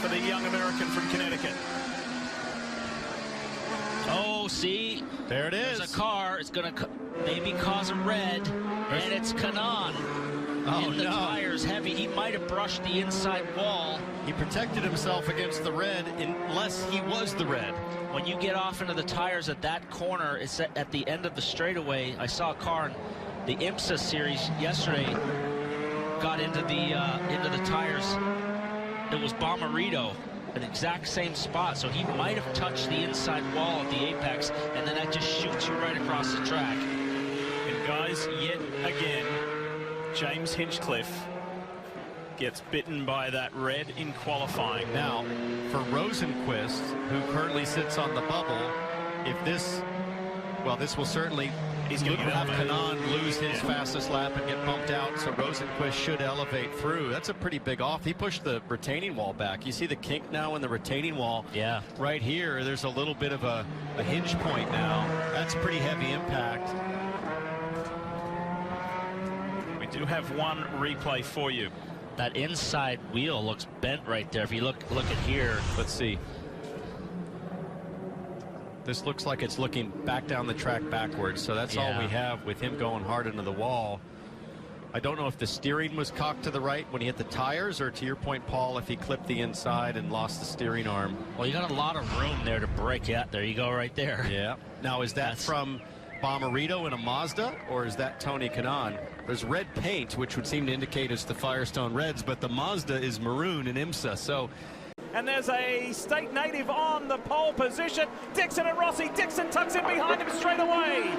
for the young American from Connecticut. Oh, see? There it is. There's a car. It's going to maybe cause a red, and it's Kanan. Oh, and the no. tire's heavy. He might have brushed the inside wall. He protected himself against the red unless he was the red. When you get off into the tires at that corner, it's at the end of the straightaway. I saw a car in the IMSA series yesterday got into the tires. It was Bomarito, an exact same spot, so he might have touched the inside wall at the apex, and then that just shoots you right across the track. And guys, yet again, James Hinchcliffe gets bitten by that red in qualifying. Now, for Rosenquist, who currently sits on the bubble, if this, well, this will certainly He's going to have Kanan lose his Yeah. fastest lap and get bumped out, so Rosenquist should elevate through. That's a pretty big off. He pushed the retaining wall back. You see the kink now in the retaining wall. Yeah. Right here, there's a little bit of a hinge point now. That's pretty heavy impact. We do have one replay for you. That inside wheel looks bent right there. If you look at here. Let's see. This looks like it's looking back down the track backwards, so that's all we have with him going hard into the wall. I don't know if the steering was cocked to the right when he hit the tires, or to your point, Paul, if he clipped the inside and lost the steering arm. Well, you got a lot of room there to break out. There you go right there. Yeah. Now, is that from Bomarito in a Mazda, or is that Tony Kanan? There's red paint, which would seem to indicate it's the Firestone Reds, but the Mazda is maroon in IMSA, so... And there's a state native on the pole position. Dixon and Rossi. Dixon tucks in behind him straight away.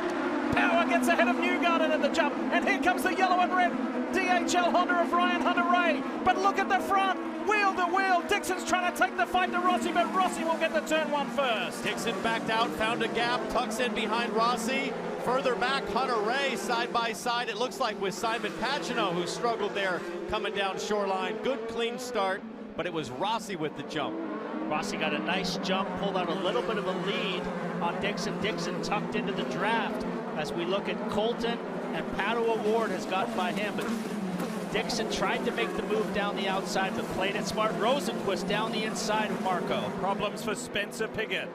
Power gets ahead of Newgarden at the jump. And here comes the yellow and red DHL Honda of Ryan Hunter-Ray. But look at the front. Wheel to wheel. Dixon's trying to take the fight to Rossi, but Rossi will get the turn one first. Dixon backed out, found a gap, tucks in behind Rossi. Further back, Hunter-Ray side by side. It looks like with Simon Pagino, who struggled there coming down shoreline. Good clean start. But it was Rossi with the jump. Rossi got a nice jump, pulled out a little bit of a lead on Dixon. Dixon tucked into the draft as we look at Colton, and Pato Award has gotten by him. But Dixon tried to make the move down the outside, but played it smart. Rosenquist down the inside of Marco. Problems for Spencer Piggott.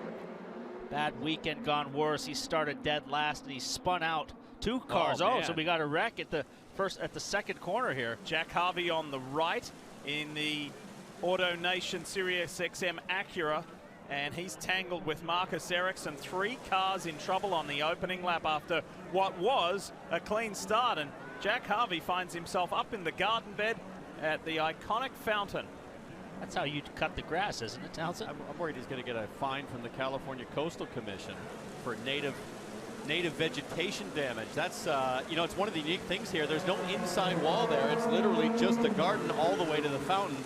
Bad weekend gone worse. He started dead last, and he spun out two cars. Oh, so we got a wreck at the second corner here. Jack Harvey on the right in the Auto Nation Sirius XM Acura, and he's tangled with Marcus Ericsson. 3 cars in trouble on the opening lap after what was a clean start, and Jack Harvey finds himself up in the garden bed at the iconic fountain. That's how you cut the grass, isn't it, Townsend? I'm worried he's going to get a fine from the California Coastal Commission for native vegetation damage. That's, you know, it's one of the unique things here. There's no inside wall there. It's literally just a garden all the way to the fountain.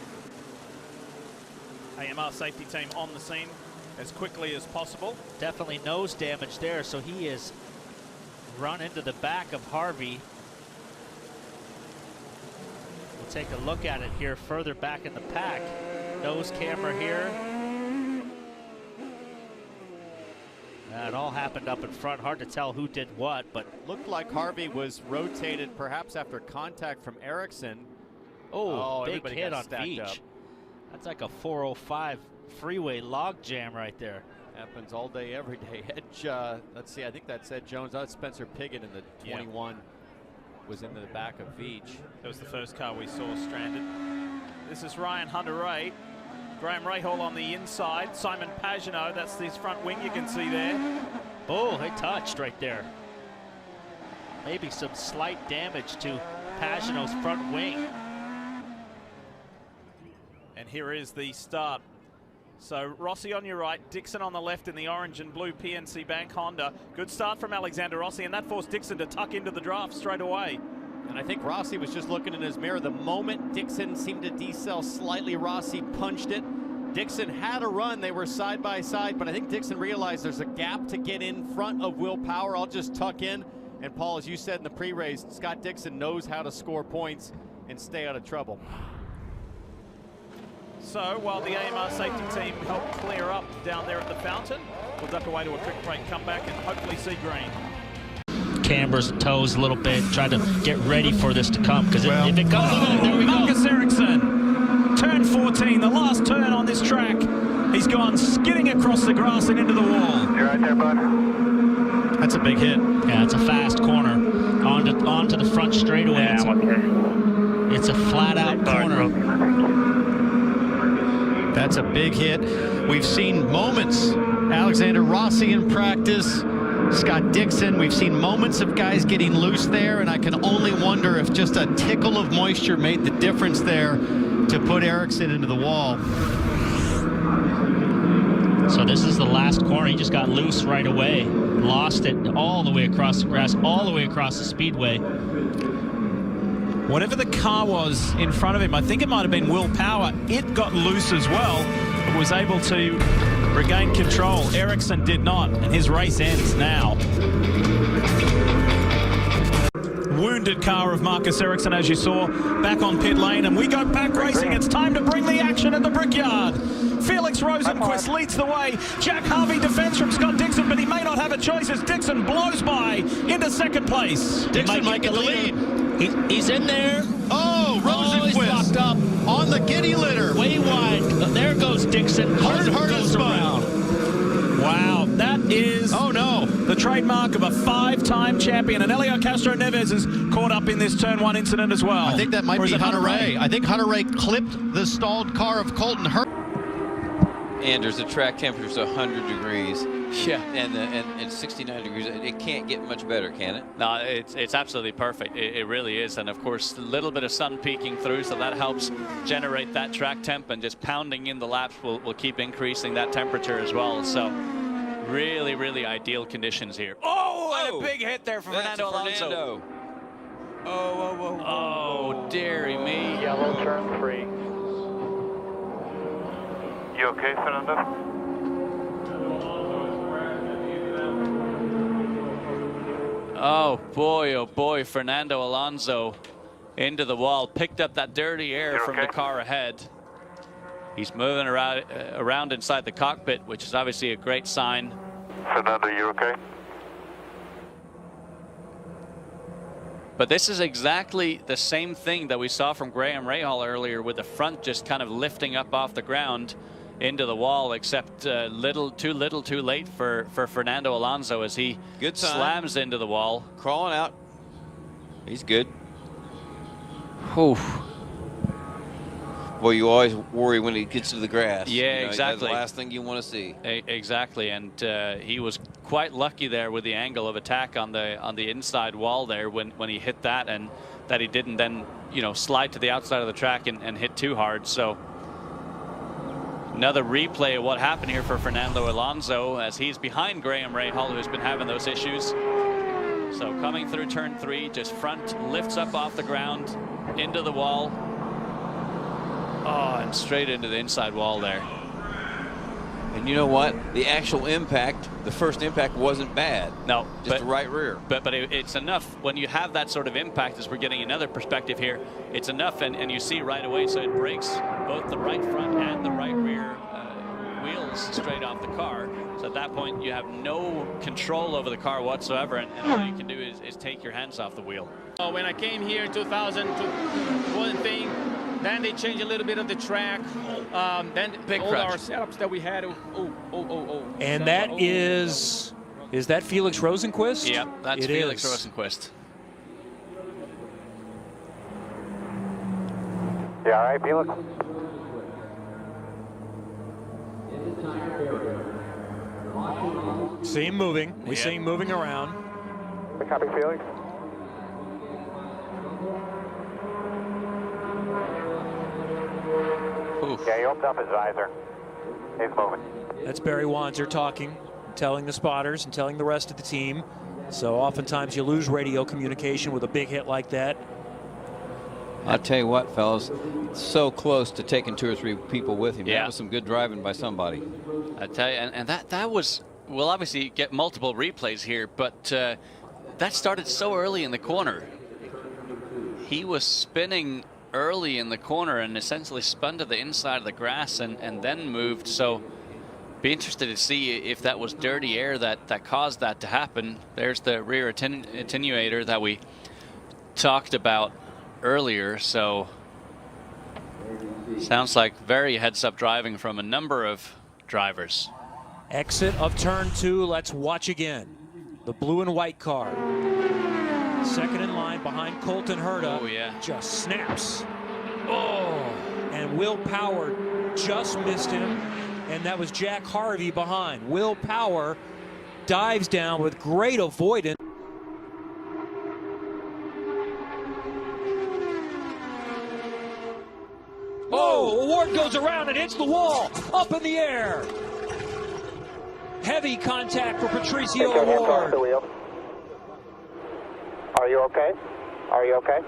AMR safety team on the scene as quickly as possible. Definitely nose damage there, so he is run into the back of Harvey. We'll take a look at it here further back in the pack. Nose camera here. It all happened up in front. Hard to tell who did what, but looked like Harvey was rotated perhaps after contact from Ericsson. Oh, big hit on Beach. That's like a 405 freeway log jam right there. Happens all day, every day. Edge, let's see, I think that's Ed Jones. That's Spencer Piggott in the 21 was in the back of Veach. That was the first car we saw stranded. This is Ryan Hunter-Ray. Graham Rahal on the inside. Simon Pagino, that's his front wing you can see there. Oh, they touched right there. Maybe some slight damage to Pagino's front wing. And here is the start. So Rossi on your right, Dixon on the left in the orange and blue PNC Bank Honda. Good start from Alexander Rossi, and that forced Dixon to tuck into the draft straight away. And I think Rossi was just looking in his mirror. The moment Dixon seemed to decel slightly, Rossi punched it. Dixon had a run. They were side by side, but I think Dixon realized there's a gap to get in front of Will Power. I'll just tuck in. And Paul, as you said in the pre-race, Scott Dixon knows how to score points and stay out of trouble. So while the AMR safety team helped clear up down there at the fountain, we'll duck away to a quick break, come back and hopefully see green. Cambers and toes a little bit, try to get ready for this to come, because if it comes, there we go. Marcus Ericsson Turn 14, the last turn on this track. He's gone skidding across the grass and into the wall. You right there, bud? That's a big hit. Yeah, it's a fast corner onto the front straightaway. Yeah, I'm okay. It's a flat-out corner. That's a big hit. We've seen moments. Alexander Rossi in practice. Scott Dixon, we've seen moments of guys getting loose there, and I can only wonder if just a tickle of moisture made the difference there to put Ericsson into the wall. So this is the last corner. He just got loose right away. Lost it all the way across the grass, all the way across the speedway. Whatever the car was in front of him, I think it might have been Will Power, it got loose as well, but was able to regain control. Ericsson did not, and his race ends now. Wounded car of Marcus Ericsson, as you saw, back on pit lane, and we go back racing. It's time to bring the action at the Brickyard. Felix Rosenquist leads the way. Jack Harvey defends from Scott Dixon, but he may not have a choice as Dixon blows by into second place. Dixon might get the lead. He's in there. Oh, Rosenquist he's locked up on the giddy litter. Way wide. There goes Dixon. Goes around. Wow, that is the trademark of a 5-time champion. And Helio Castro Neves is caught up in this turn 1 incident as well. I think that might be Hunter Ray. I think Hunter Ray clipped the stalled car of Colton Hurt. Anders, the track temperature's 100 degrees. Yeah. And 69 degrees. It can't get much better, can it? No, it's absolutely perfect. It really is. And of course, a little bit of sun peeking through, so that helps generate that track temp, and just pounding in the laps will keep increasing that temperature as well. So really, really ideal conditions here. Oh, and a big hit there for Fernando Alonso. Oh, dearie me. Yellow, turn 3. You okay, Fernando? Oh boy, Fernando Alonso into the wall, picked up that dirty air from the car ahead. He's moving around inside the cockpit, which is obviously a great sign. Fernando, you okay? But this is exactly the same thing that we saw from Graham Rahal earlier, with the front just kind of lifting up off the ground into the wall, except too little too late for Fernando Alonso as he slams into the wall. Crawling out. He's good. Whew. Well, you always worry when he gets to the grass. Yeah, exactly. That's the last thing you want to see. Exactly, and he was quite lucky there with the angle of attack on the inside wall there when he hit that, and that he didn't then slide to the outside of the track and hit too hard. So another replay of what happened here for Fernando Alonso as he's behind Graham Rahal, who's been having those issues. So coming through turn 3, just front lifts up off the ground into the wall. Oh, and straight into the inside wall there. And you know what? The actual impact, the first impact wasn't bad. No, just the right rear. But it's enough when you have that sort of impact, as we're getting another perspective here. It's enough, and you see right away, so it breaks both the right front and the right rear wheels straight off the car. So at that point, you have no control over the car whatsoever, and all you can do is take your hands off the wheel. When I came here in 2000, one thing, then they changed a little bit of the track. Then Big all crash. our setups that we had. And that is that Felix Rosenquist? Yeah, that's Felix Rosenquist. Yeah, all right, Felix? See him moving. We see him moving around. Copy, Felix. Oof. Yeah, he opened up his visor. He's moving. That's Barry Wanzer talking, telling the spotters and telling the rest of the team. So oftentimes you lose radio communication with a big hit like that. I'll tell you what, fellas, so close to taking 2 or 3 people with him. Yeah. That was some good driving by somebody. I tell you, and that was, we'll obviously get multiple replays here, but that started so early in the corner. He was spinning early in the corner and essentially spun to the inside of the grass and then moved. So be interested to see if that was dirty air that caused that to happen. There's the rear attenuator that we talked about earlier. So Sounds like very heads-up driving from a number of drivers. Exit of turn 2. Let's watch again. The blue and white car. Second in line behind Colton Herta. Oh, yeah. Just snaps. Oh, and Will Power just missed him. And that was Jack Harvey behind. Will Power dives down with great avoidance. Oh, Ward goes around and hits the wall. Up in the air. Heavy contact for Patricio Ward. Are you okay? Are you okay?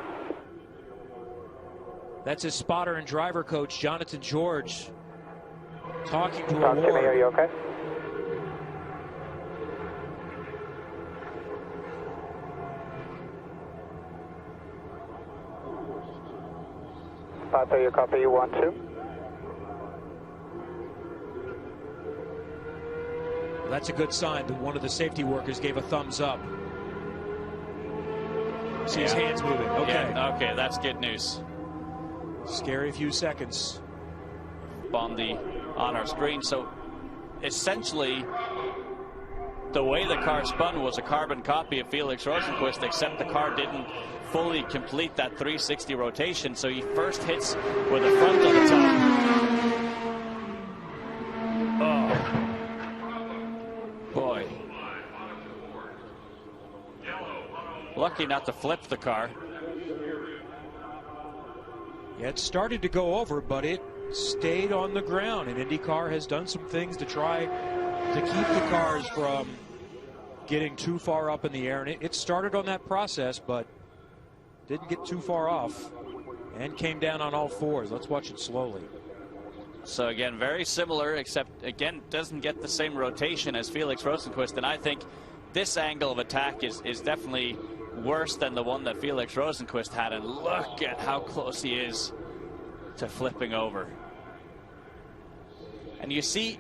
That's his spotter and driver coach, Jonathan George, talking to Talk to me, are you Ward. okay? Pato, you copy, you 1-2. That's a good sign that one of the safety workers gave a thumbs up. See his hands moving. Okay. Yeah, okay, that's good news. Scary few seconds. On our screen. So essentially, the way the car spun was a carbon copy of Felix Rosenqvist, except the car didn't fully complete that 360 rotation. So he first hits with the front of the top. Oh, boy. Lucky not to flip the car. Yeah, it started to go over, but it stayed on the ground. And Indycar has done some things to try to keep the cars from getting too far up in the air. And it started on that process, but didn't get too far off and came down on all fours. Let's watch it slowly. So again, very similar, except again, doesn't get the same rotation as Felix Rosenqvist. And I think this angle of attack is definitely worse than the one that Felix Rosenqvist had. And look at how close he is to flipping over. And you see,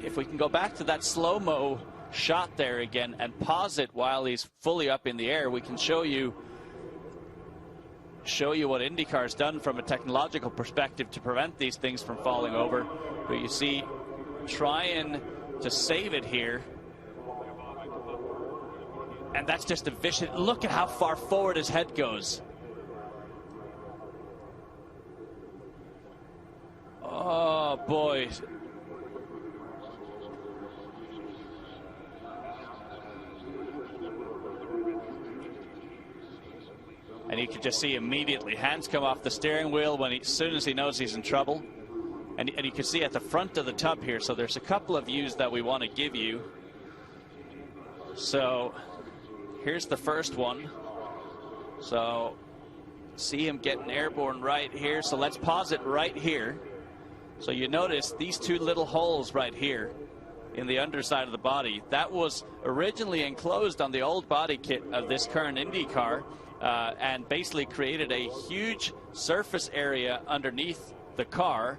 if we can go back to that slow-mo shot there again and pause it while he's fully up in the air, we can show you what IndyCar's done from a technological perspective to prevent these things from falling over. But you see, trying to save it here. And that's just a vicious, look at how far forward his head goes. Oh boy. And you can just see immediately hands come off the steering wheel as soon as he knows he's in trouble. And you can see at the front of the tub here, so there's a couple of views that we want to give you. So here's the first one. So see him getting airborne right here. So let's pause it right here. So you notice these two little holes right here in the underside of the body. That was originally enclosed on the old body kit of this current IndyCar, and basically created a huge surface area underneath the car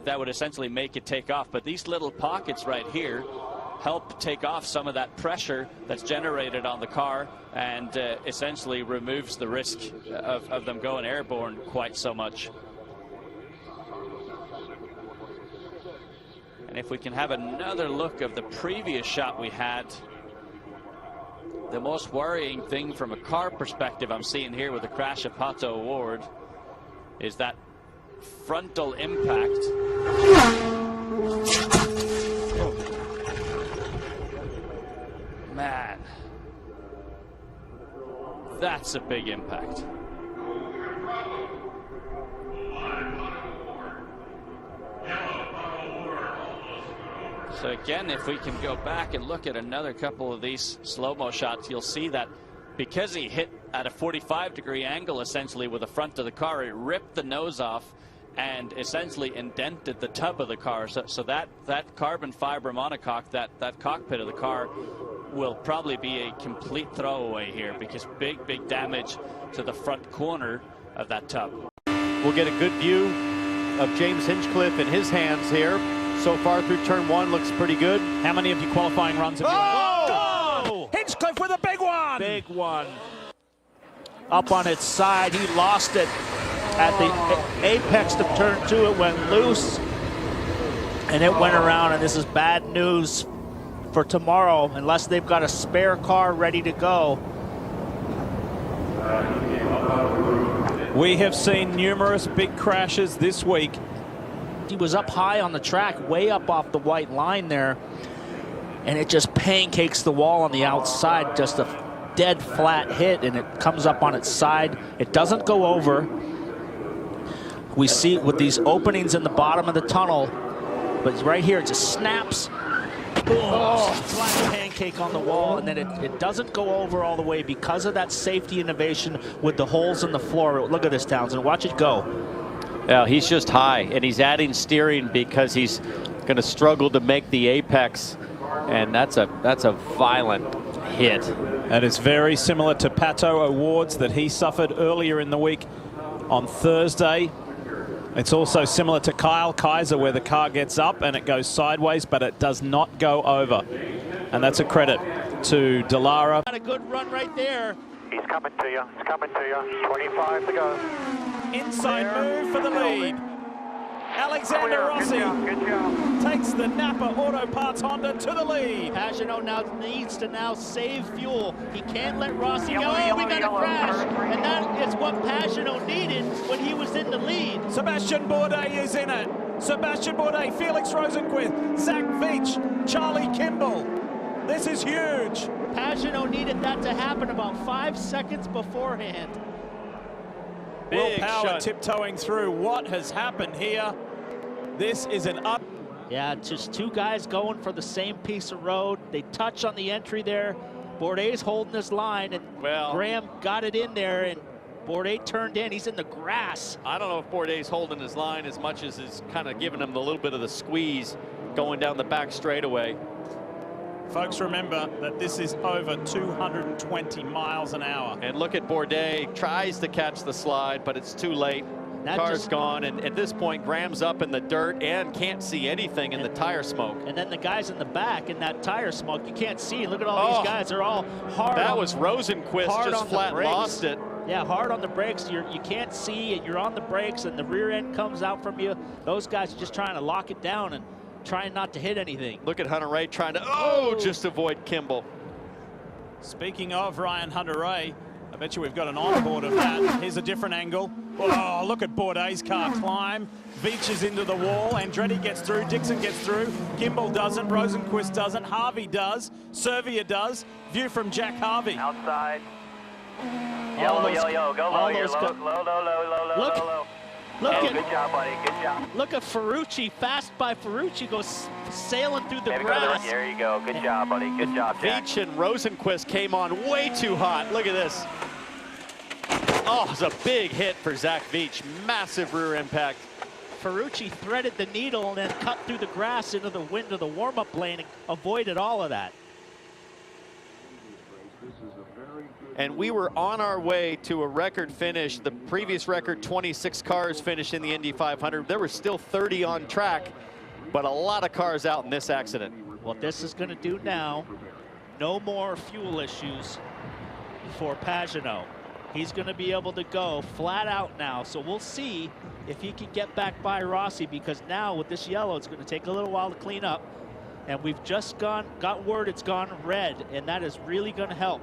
that would essentially make it take off. But these little pockets right here help take off some of that pressure that's generated on the car, and essentially removes the risk of them going airborne quite so much. And if we can have another look of the previous shot we had, the most worrying thing from a car perspective I'm seeing here with the crash of Pato O'Ward is that frontal impact. Man, that's a big impact. So again, if we can go back and look at another couple of these slow-mo shots, you'll see that because he hit at a 45-degree angle essentially with the front of the car, it ripped the nose off and essentially indented the tub of the car. So that carbon fiber monocoque, that cockpit of the car, will probably be a complete throwaway here, because big damage to the front corner of that tub. We'll get a good view of James Hinchcliffe in his hands here. So far through turn one, looks pretty good. How many of your qualifying runs have you Oh! Hinchcliffe with a big one! Big one. Up on its side, he lost it. at the apex of turn 2, it went loose, and it went around, and this is bad news for tomorrow, unless they've got a spare car ready to go. We have seen numerous big crashes this week. He was up high on the track, way up off the white line there, and it just pancakes the wall on the outside, just a dead flat hit, and it comes up on its side. It doesn't go over. We see it with these openings in the bottom of the tunnel, but right here it just snaps. Boom, flat pancake on the wall, and then it doesn't go over all the way because of that safety innovation with the holes in the floor. Look at this, Townsend, watch it go. Yeah, he's just high, and he's adding steering because he's going to struggle to make the apex, and that's a violent hit. And it's very similar to Pt.2 awards that he suffered earlier in the week on Thursday. It's also similar to Kyle Kaiser, where the car gets up and it goes sideways, but it does not go over. And that's a credit to Dallara. Got a good run right there. He's coming to you. He's coming to you. 25 to go. Inside move for the lead. Alexander Rossi Good job. takes the Napa Auto Parts Honda to the lead. Pagenaud now needs to save fuel. He can't let Rossi go. Oh, we got a crash. And that is what Pagenaud needed when he was in the lead. Sebastian Bourdais is in it. Sebastian Bourdais, Felix Rosenquist, Zach Veach, Charlie Kimball. This is huge. Pagenaud needed that to happen about 5 seconds beforehand. Will Power tiptoeing through. What has happened here? This is an up. Yeah, just two guys going for the same piece of road. They touch on the entry there. Bourdais holding his line, and Graham got it in there, and Bourdais turned in. He's in the grass. I don't know if Bourdais holding his line as much as is kind of giving him a little bit of the squeeze going down the back straightaway. Folks, remember that this is over 220 miles an hour. And look at Bourdais, tries to catch the slide, but it's too late. Car's gone, and at this point, Graham's up in the dirt and can't see anything in the tire smoke. And then the guys in the back in that tire smoke, you can't see. Look at all these guys. They're all hard. That was Rosenquist just flat lost it. Yeah, hard on the brakes. You can't see, and you're on the brakes, and the rear end comes out from you. Those guys are just trying to lock it down and trying not to hit anything. Look at Hunter-Reay trying to, just avoid Kimball. Speaking of Ryan Hunter-Reay, I bet you we've got an onboard of that. Here's a different angle. Oh, look at Bourdais' car climb. Veach is into the wall. Andretti gets through. Dixon gets through. Kimball doesn't. Rosenquist doesn't. Harvey does. Servia does. View from Jack Harvey. Outside. Yellow. Go low. You're low. Look. Look at, good job, buddy. Good job. Look at Ferrucci, fast by Ferrucci, goes sailing through the grass. There you go. Good job, buddy. Good job, Jack. Veach and Rosenquist came on way too hot. Look at this. Oh, it's a big hit for Zach Veach. Massive rear impact. Ferrucci threaded the needle and then cut through the grass into the wind of the warm-up lane and avoided all of that. And we were on our way to a record finish. The previous record, 26 cars finished in the Indy 500. There were still 30 on track, but a lot of cars out in this accident. What this is going to do now, no more fuel issues for Pagenaud. He's going to be able to go flat out now. So we'll see if he can get back by Rossi, because now with this yellow, it's going to take a little while to clean up. And we've just got word it's gone red, and that is really going to help.